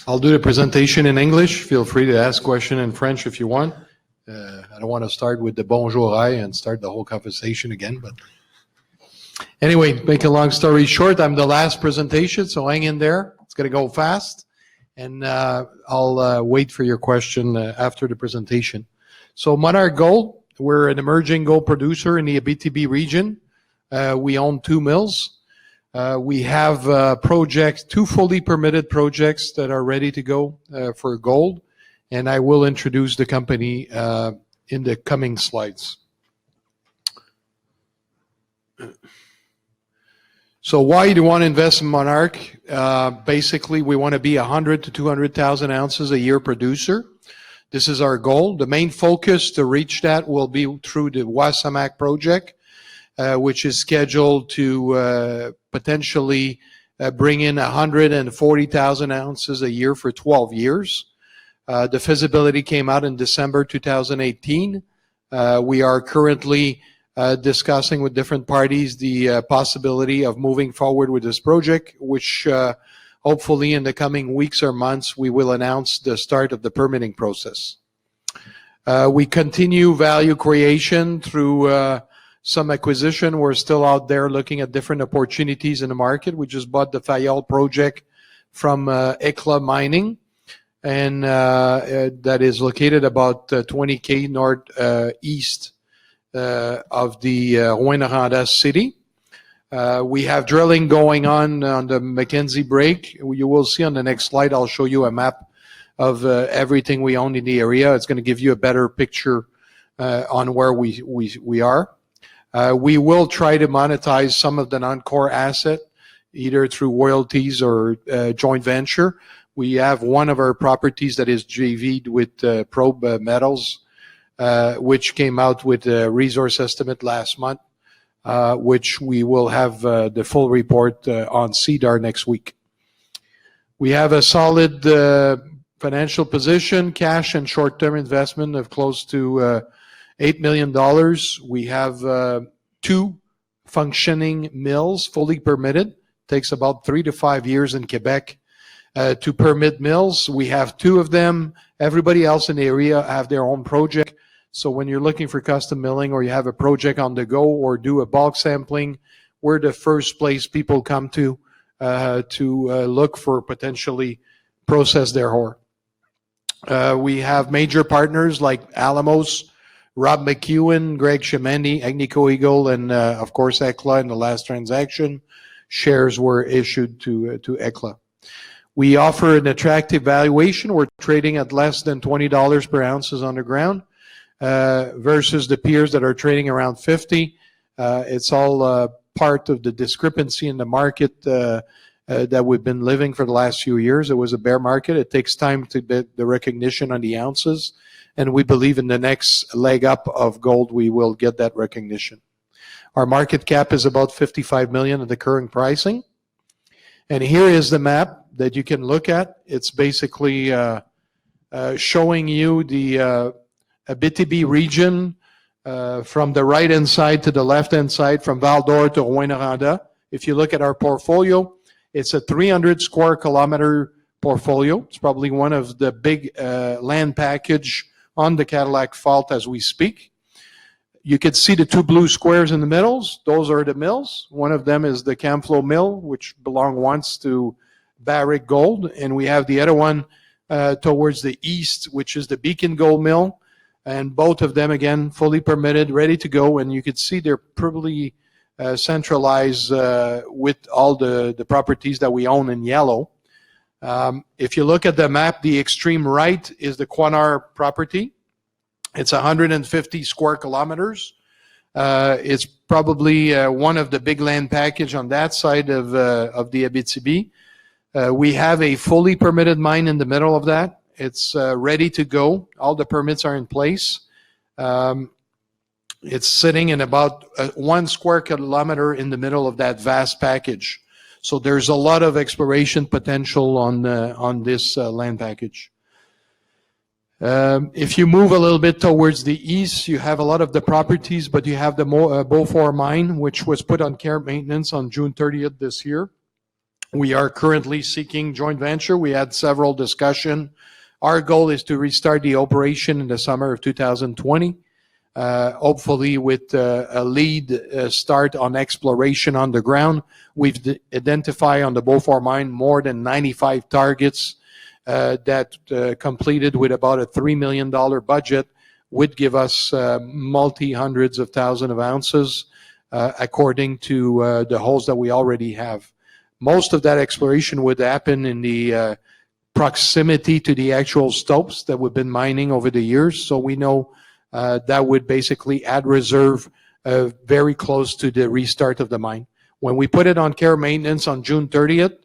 I'll do the presentation in English. Feel free to ask question in French if you want. I don't want to start with the bonjour and start the whole conversation again, but anyway, make a long story short, I'm the last presentation, so hang in there. It's going to go fast, and I'll wait for your question after the presentation. So Monarch Gold, we're an emerging gold producer in the Abitibi region. We own 2 mills. We have projects, 2 fully permitted projects that are ready to go for gold, and I will introduce the company in the coming slides. So why do you want to invest in Monarch? Basically, we want to be 100 to 200,000 ounces a year producer. This is our goal. The main focus to reach that will be through the Wasa Mac Project, which is scheduled to potentially bring in 140,000 ounces a year for 12 years. The feasibility came out in December 2018. We are currently discussing with different parties the possibility of moving forward with this project, which hopefully in the coming weeks or months we will announce the start of the permitting process. We continue value creation through some acquisition. We're still out there looking at different opportunities in the market. We just bought the Fal project from XPLOR Mining, and that is located about 20 km northeast of the Rouyn-Noranda city. We have drilling going on the Mackenzie Break. You will see on the next slide, I'll show you a map of everything we own in the area. It's going to give you a better picture on where we are. We will try to monetize some of the non-core asset, either through royalties or joint venture. We have one of our properties that is JV'd with Probe Metals, which came out with a resource estimate last month, which we will have the full report on CDAR next week. We have a solid financial position, cash and short-term investment of close to $8 million. We have 2 functioning mills, fully permitted. Takes about 3 to 5 years in Quebec to permit mills. We have 2 of them. Everybody else in the area have their own project. So when you're looking for custom milling, or you have a project on the go, or do a bulk sampling, we're the first place people come to look for potentially process their ore. We have major partners like Alamos, Rob McEwen, Greg Chimendi, Agnico Eagle, and of course XPLOR. In the last transaction, shares were issued to XPLOR. We offer an attractive valuation. We're trading at less than $20 per ounce on the ground versus the peers that are trading around 50. It's all part of the discrepancy in the market that we've been living for the last few years. It was a bear market. It takes time to get the recognition on the ounces, and we believe in the next leg up of gold we will get that recognition. Our market cap is about $55 million at the current pricing. And here is the map that you can look at. It's basically showing you the Abitibi region from the right-hand side to the left-hand side, from Val-d'Or to Rouyn-Noranda. If you look at our portfolio, it's a 300 square kilometer portfolio. It's probably one of the big land package on the Cadillac Fault as we speak. You can see the 2 blue squares in the middle. Those are the mills. One of them is the Camflo Mill, which belonged once to Barrick Gold, and we have the other one towards the east, which is the Beacon Gold Mill. And both of them, again, fully permitted, ready to go. And you can see they're probably centralized with all the properties that we own in yellow. If you look at the map, the extreme right is the Quanar property. It's 150 square kilometers. It's probably one of the big land package on that side of the Abitibi. We have a fully permitted mine in the middle of that. It's ready to go. All the permits are in place. It's sitting in about 1 square kilometer in the middle of that vast package. So there's a lot of exploration potential on this land package. If you move a little bit towards the east, you have a lot of the properties, but you have the Beaufort mine, which was put on care and maintenance on June 30th this year. We are currently seeking joint venture. We had several discussions. Our goal is to restart the operation in the summer of 2020, hopefully with a lead start on exploration on the ground. We've identified on the Beaufort mine more than 95 targets that completed with about a $3 million budget would give us multi-hundreds of thousands of ounces according to the holes that we already have. Most of that exploration would happen in the proximity to the actual stopes that we've been mining over the years. So we know that would basically add reserve very close to the restart of the mine. When we put it on care maintenance on June 30th,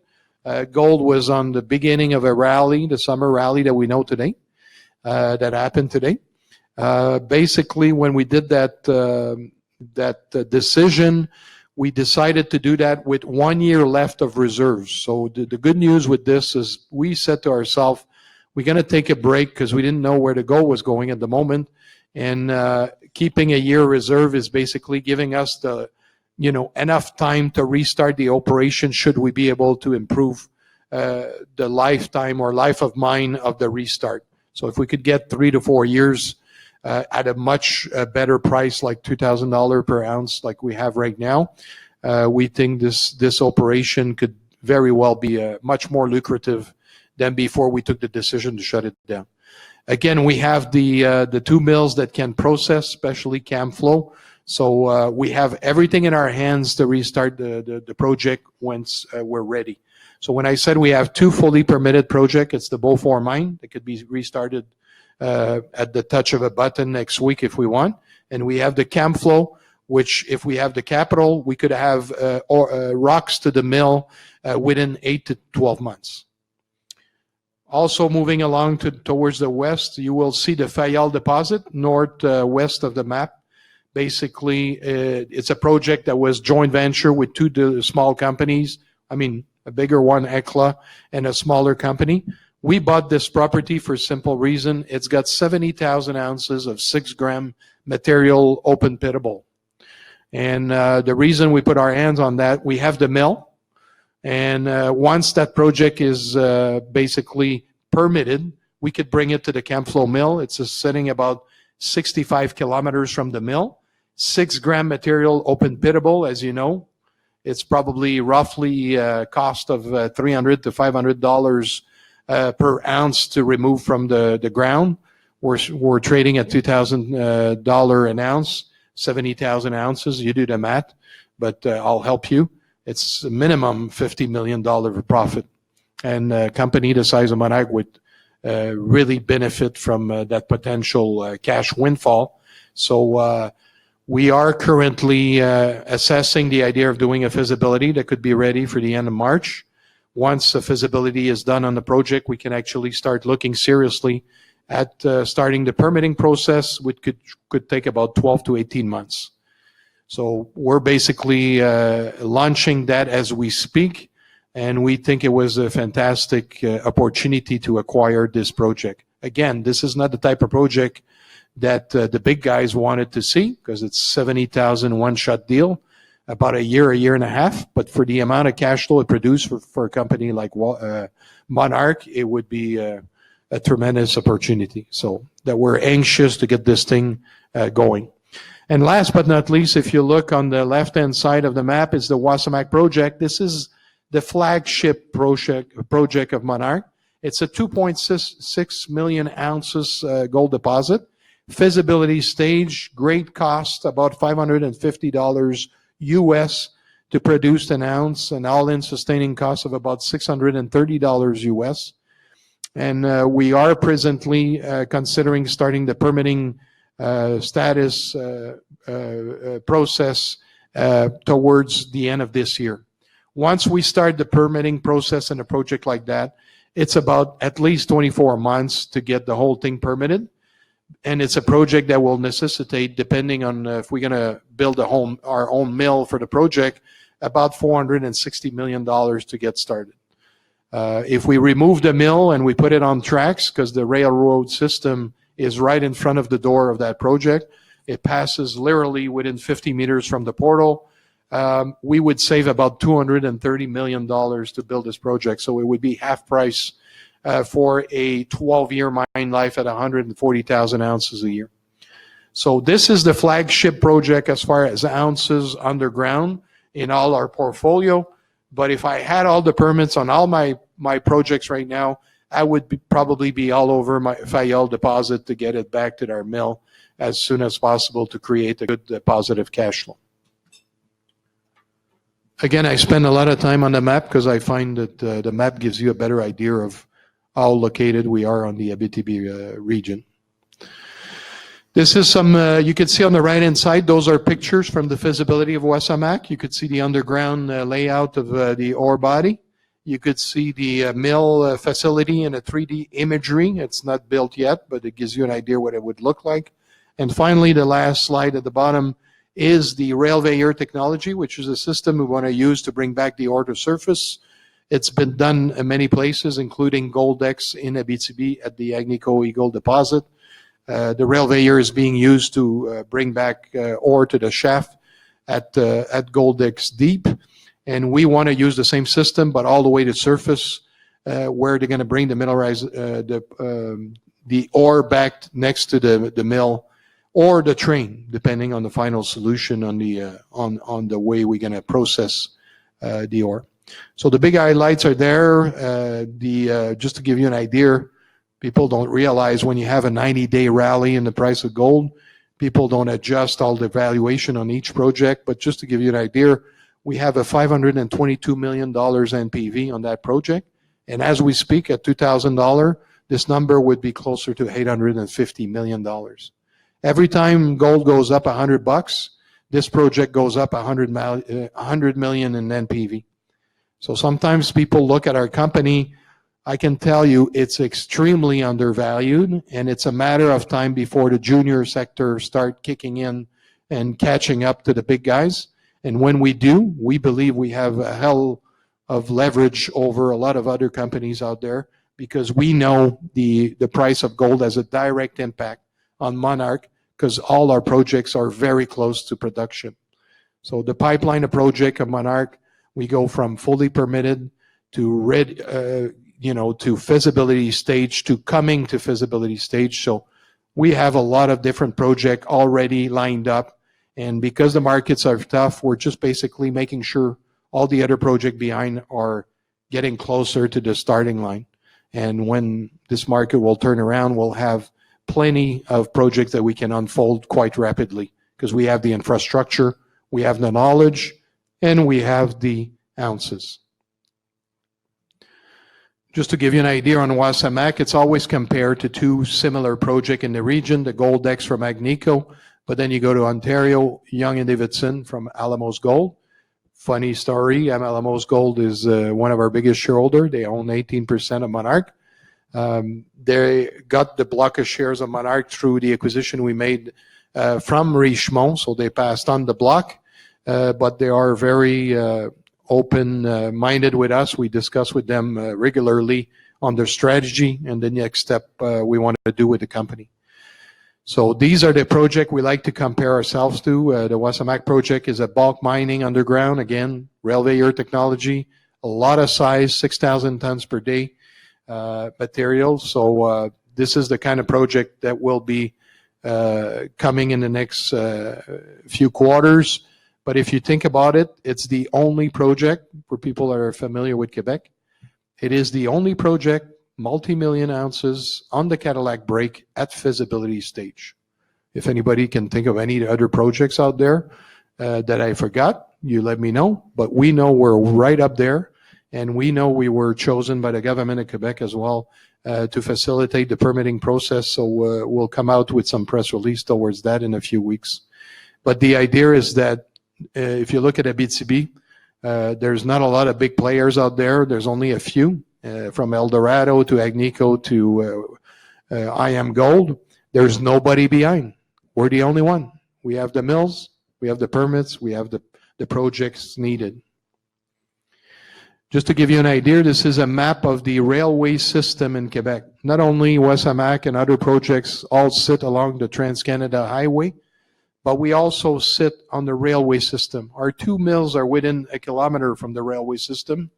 gold was on the beginning of a rally, the summer rally that we know today, that happened today. Basically, when we did that decision, we decided to do that with 1 year left of reserves. So the good news with this is we said to ourselves, we're going to take a break because we didn't know where the gold was going at the moment. And keeping a year reserve is basically giving us the, enough time to restart the operation should we be able to improve the lifetime or life of mine of the restart. So if we could get 3 to 4 years at a much better price, like $2,000 per ounce, like we have right now, we think this operation could very well be much more lucrative than before we took the decision to shut it down. Again, we have the two mills that can process, especially CamFlow. So we have everything in our hands to restart the project once we're ready. So when I said we have two fully permitted projects, it's the Beaufort mine that could be restarted at the touch of a button next week if we want. And we have the CamFlow, which if we have the capital, we could have rocks to the mill within 8 to 12 months. Also moving along towards the west, you will see the Fal Deposit, northwest of the map. Basically, it's a project that was joint venture with two small companies. I mean, a bigger one, XPLOR, and a smaller company. We bought this property for a simple reason. It's got 70,000 ounces of 6-gram material open pittable. And the reason we put our hands on that, we have the mill. And once that project is basically permitted, we could bring it to the CamFlow mill. It's sitting about 65 kilometers from the mill. 6-gram material open pittable, as you know. It's probably roughly cost of $300 to $500 per ounce to remove from the ground. We're trading at $2,000 an ounce, 70,000 ounces. You do the math, but I'll help you. It's a minimum $50 million of profit. And a company the size of Monarch would really benefit from that potential cash windfall. So we are currently assessing the idea of doing a feasibility that could be ready for the end of March. Once the feasibility is done on the project, we can actually start looking seriously at starting the permitting process, which could take about 12 to 18 months. So we're basically launching that as we speak, and we think it was a fantastic opportunity to acquire this project. Again, this is not the type of project that the big guys wanted to see, because it's 70,000 one-shot deal, about a year and a half. But for the amount of cash flow it produced for a company like Monarch, it would be a tremendous opportunity. So that we're anxious to get this thing going. And last but not least, if you look on the left-hand side of the map, is the Wasa Mac Project. This is the flagship project of Monarch. It's a 2.6 million ounces gold deposit. Feasibility stage, great cost, about $550 US to produce an ounce, an all-in sustaining cost of about $630 US. And we are presently considering starting the permitting status process towards the end of this year. Once we start the permitting process in a project like that, it's about at least 24 months to get the whole thing permitted. And it's a project that will necessitate, depending on if we're going to build our own mill for the project, about $460 million to get started. If we remove the mill and we put it on tracks, because the railroad system is right in front of the door of that project, it passes literally within 50 meters from the portal. we would save about $230 million to build this project. So it would be half price for a 12-year mine life at 140,000 ounces a year. So this is the flagship project as far as ounces underground in all our portfolio. But if I had all the permits on all my projects right now, I would probably be all over my Fal Deposit to get it back to our mill as soon as possible to create a good positive cash flow. Again, I spend a lot of time on the map because I find that the map gives you a better idea of how located we are on the Abitibi region. This is some, you can see on the right-hand side, those are pictures from the feasibility of Wasa Mac. You could see the underground layout of the ore body. You could see the mill facility in a 3D imagery. It's not built yet, but it gives you an idea what it would look like. And finally, the last slide at the bottom is the railveyor technology, which is a system we want to use to bring back the ore to surface. It's been done in many places, including Goldex in Abitibi at the Agnico Eagle deposit. The railveyor is being used to bring back ore to the shaft at Goldex Deep. And we want to use the same system, but all the way to surface, where they're going to bring the mineralized, the ore back next to the mill or the train, depending on the final solution on the way we're going to process the ore. So the big highlights are there. Just to give you an idea, people don't realize when you have a 90-day rally in the price of gold, people don't adjust all the valuation on each project. But just to give you an idea, we have a $522 million NPV on that project. And as we speak at $2,000, this number would be closer to $850 million. Every time gold goes up $100, this project goes up $100 million in NPV. So sometimes people look at our company, I can tell you it's extremely undervalued, and it's a matter of time before the junior sector start kicking in and catching up to the big guys. And when we do, we believe we have a hell of leverage over a lot of other companies out there, because we know the price of gold has a direct impact on Monarch, because all our projects are very close to production. So the pipeline of project of Monarch, we go from fully permitted to to feasibility stage to coming to feasibility stage. So we have a lot of different projects already lined up. And because the markets are tough, we're just basically making sure all the other projects behind are getting closer to the starting line. And when this market will turn around, we'll have plenty of projects that we can unfold quite rapidly, because we have the infrastructure, we have the knowledge, and we have the ounces. Just to give you an idea on Wasa Mac, it's always compared to two similar projects in the region, the Goldex from Agnico, but then you go to Ontario, Young and Davidson from Alamos Gold. Funny story, Alamos Gold is one of our biggest shareholders. They own 18% of Monarch. They got the block of shares of Monarch through the acquisition we made from Richemont, so they passed on the block, but they are very open-minded with us. We discuss with them regularly on their strategy and the next step we want to do with the company. So these are the projects we like to compare ourselves to. The Wasa Mac project is a bulk mining underground, again, railveyor technology, a lot of size, 6,000 tons per day material. So this is the kind of project that will be coming in the next few quarters. But if you think about it, it's the only project, for people that are familiar with Quebec, it is the only project, multi-million ounces on the Cadillac break at feasibility stage. If anybody can think of any other projects out there that I forgot, you let me know. But we know we're right up there, and we know we were chosen by the government of Quebec as well to facilitate the permitting process. So we'll come out with some press release towards that in a few weeks. But the idea is that if you look at Abitibi, there's not a lot of big players out there. There's only a few. From Eldorado to Agnico to IM Gold, there's nobody behind. We're the only one. We have the mills, we have the permits, we have the projects needed. Just to give you an idea, this is a map of the railway system in Quebec. Not only Wasa Mac and other projects all sit along the Trans-Canada Highway, but we also sit on the railway system. Our 2 mills are within a kilometer from the railway system,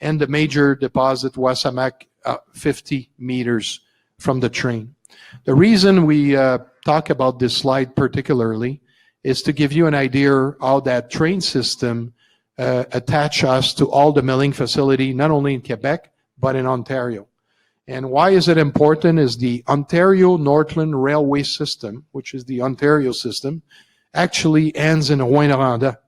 and the major deposit, Wasa Mac, 50 meters from the train. The reason we talk about this slide particularly is to give you an idea how that train system attach us to all the milling facility, not only in Quebec, but in Ontario. And why is it important is the Ontario Northland Railway System, which is the Ontario system, actually ends in Rouyn-Noranda.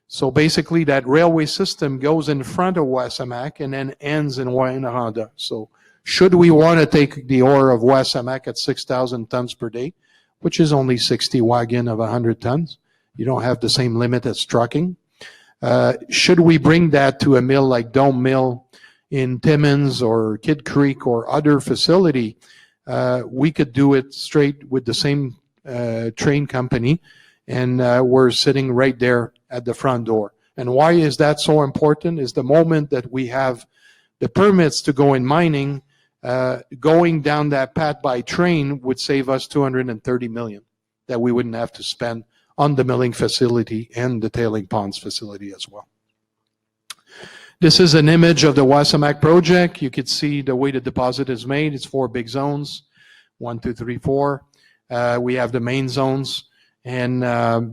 So basically that railway system goes in front of Wasa Mac and then ends in Rouyn-Noranda. So should we want to take the ore of Wasa Mac at 6,000 tons per day, which is only 60 wagon of 100 tons, you don't have the same limit as trucking. Should we bring that to a mill like Dome Mill in Timmins or Kid Creek or other facility, we could do it straight with the same train company, and we're sitting right there at the front door. And why is that so important is the moment that we have the permits to go in mining, going down that path by train would save us $230 million that we wouldn't have to spend on the milling facility and the tailing ponds facility as well. This is an image of the Wasa Mac project. You can see the way the deposit is made. It's 4 big zones, 1, 2, 3, 4. We have the main zones, and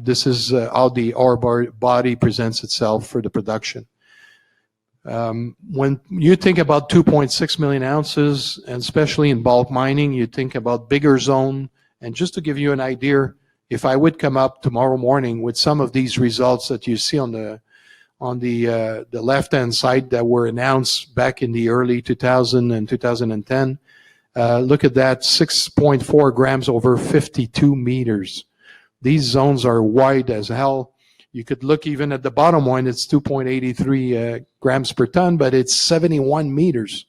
this is how the ore body presents itself for the production. When you think about 2.6 million ounces, and especially in bulk mining, you think about bigger zone. And just to give you an idea, if I would come up tomorrow morning with some of these results that you see on the left-hand side that were announced back in the early 2000 and 2010, look at that, 6.4 grams over 52 meters. These zones are wide as hell. You could look even at the bottom one, it's 2.83 grams per ton, but it's 71 meters.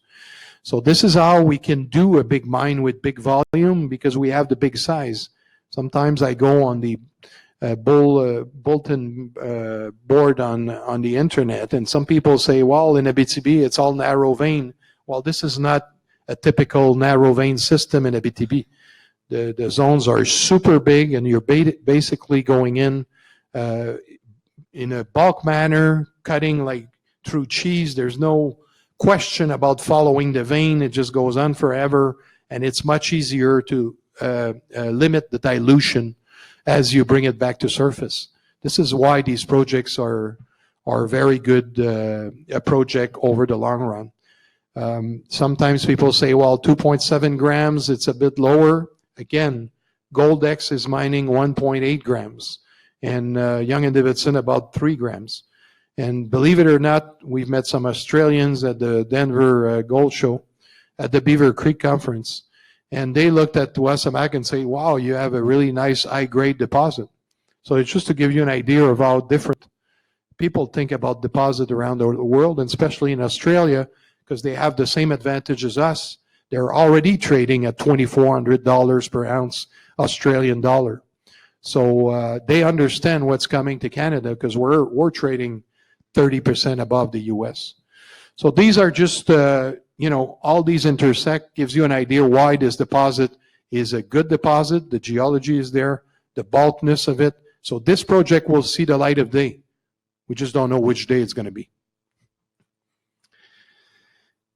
So this is how we can do a big mine with big volume, because we have the big size. Sometimes I go on the bulletin board on the internet, and some people say, well, in Abitibi, it's all narrow vein. Well, this is not a typical narrow vein system in Abitibi. The zones are super big, and you're basically going in a bulk manner, cutting like through cheese. There's no question about following the vein. It just goes on forever, and it's much easier to limit the dilution as you bring it back to surface. This is why these projects are very good a project over the long run. Sometimes people say, well, 2.7 grams, it's a bit lower. Again, Goldex is mining 1.8 grams, and Young and Davidson about 3 grams. And believe it or not, we've met some Australians at the Denver Gold Show at the Beaver Creek Conference. And they looked at Wasa Mac and say, wow, you have a really nice high-grade deposit. So it's just to give you an idea of how different people think about deposit around the world, and especially in Australia, because they have the same advantage as us. They're already trading at $2,400 per ounce Australian dollar. So they understand what's coming to Canada, because we're trading 30% above the US. So these are just all these intersect, gives you an idea why this deposit is a good deposit. The geology is there, the bulkness of it. So this project will see the light of day. We just don't know which day it's going to be.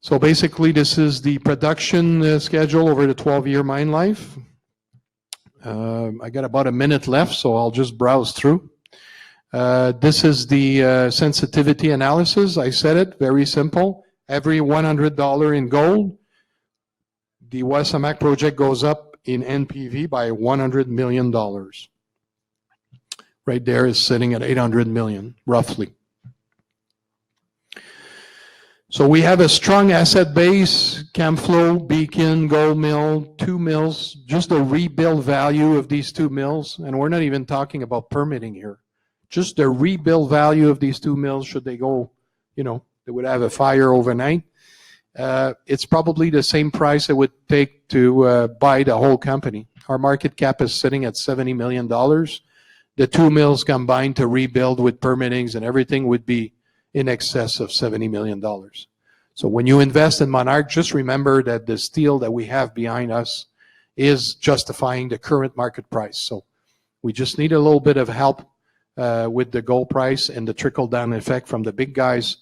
So basically, this is the production schedule over the 12-year mine life. I got about a minute left, so I'll just browse through. This is the sensitivity analysis. I said it, very simple. Every $100 in gold, the Wasa Mac project goes up in NPV by $100 million. Right there is sitting at 800 million, roughly. So we have a strong asset base, Camflo, Beacon, Gold Mill, 2 mills, just the rebuild value of these 2 mills, and we're not even talking about permitting here. Just the rebuild value of these 2 mills, should they go, they would have a fire overnight. It's probably the same price it would take to buy the whole company. Our market cap is sitting at $70 million. The 2 mills combined to rebuild with permittings and everything would be in excess of $70 million. So when you invest in Monarch, just remember that the steel that we have behind us is justifying the current market price. So We just need a little bit of help with the gold price and the trickle-down effect from the big guys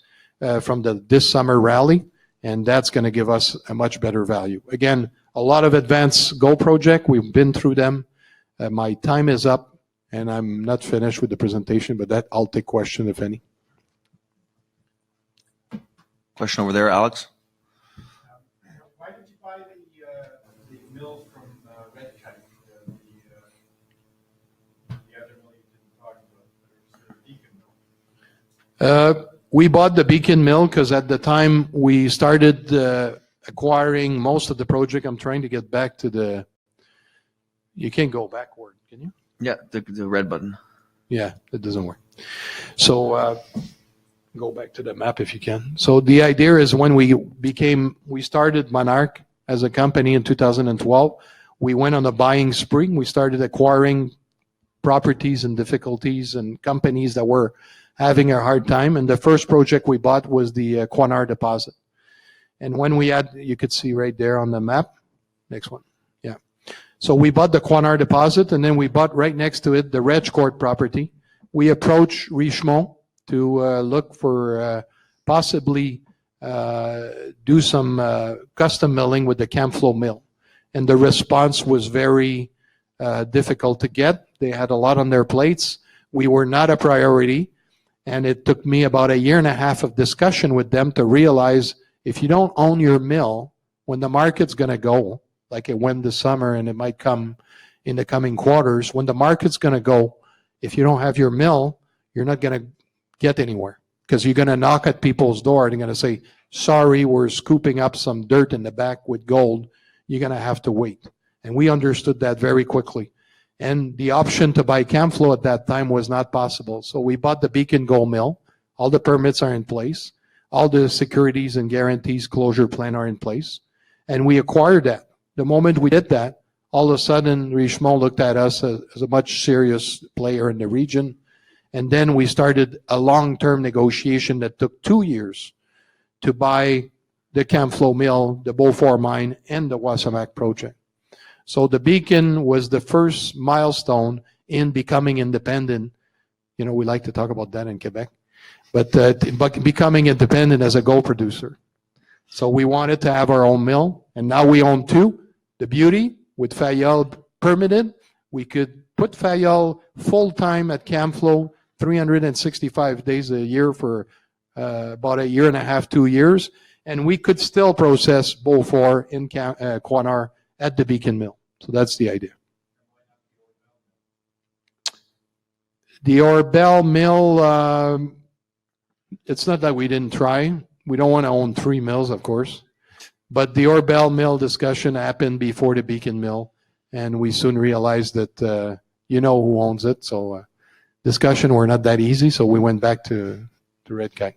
from this summer rally, and that's going to give us a much better value. Again, a lot of advanced gold project. We've been through them. My time is up, and I'm not finished with the presentation, but that I'll take question if any. Question over there, Alex. Why did you buy the mill from Red Kite? The other mill you didn't talk about, but it was the Beacon mill. We bought the Beacon mill because at the time we started acquiring most of the project. I'm trying to get back to the. You can't go backward, can you? Yeah, the red button. Yeah, it doesn't work. So go back to the map if you can. So the idea is when we started Monarch as a company in 2012, we went on a buying spree. We started acquiring properties and difficulties and companies that were having a hard time. And the first project we bought was the Fal Deposit. And when we had, you could see right there on the map, next one. Yeah. So we bought the Fal Deposit, and then we bought right next to it the Reg Court property. We approached Richemont to look for possibly do some custom milling with the Camflo mill. And the response was very difficult to get. They had a lot on their plates. We were not a priority. And it took me about 1.5 years of discussion with them to realize if you don't own your mill, when the market's going to go, like it went this summer and it might come in the coming quarters, when the market's going to go, if you don't have your mill, you're not going to get anywhere because you're going to knock at people's door. They're going to say, sorry, we're scooping up some dirt in the back with gold. You're going to have to wait. And we understood that very quickly. And the option to buy Camflo at that time was not possible. So we bought the Beacon Gold Mill. All the permits are in place. All the securities and guarantees closure plan are in place. And we acquired that. The moment we did that, all of a sudden, Richemont looked at us as a much serious player in the region. And then we started a long-term negotiation that took 2 years to buy the Camflo Mill, the Beaufort Mine, and the Wasa Mac Project. So the Beacon was the first milestone in becoming independent. You know, we like to talk about that in Quebec, but becoming independent as a gold producer. So we wanted to have our own mill, and now we own 2. The beauty, with Fayol permitted, we could put Fayol full-time at Camflo, 365 days a year for about 1.5 years, 2 years, and we could still process Beaufort in Quanar at the Beacon Mill. So that's the idea. The Orbel Mill, it's not that we didn't try. We don't want to own 3 mills, of course. But the Orbel Mill discussion happened before the Beacon Mill, and we soon realized that you know who owns it. So discussion were not that easy, so we went back to Red Kite.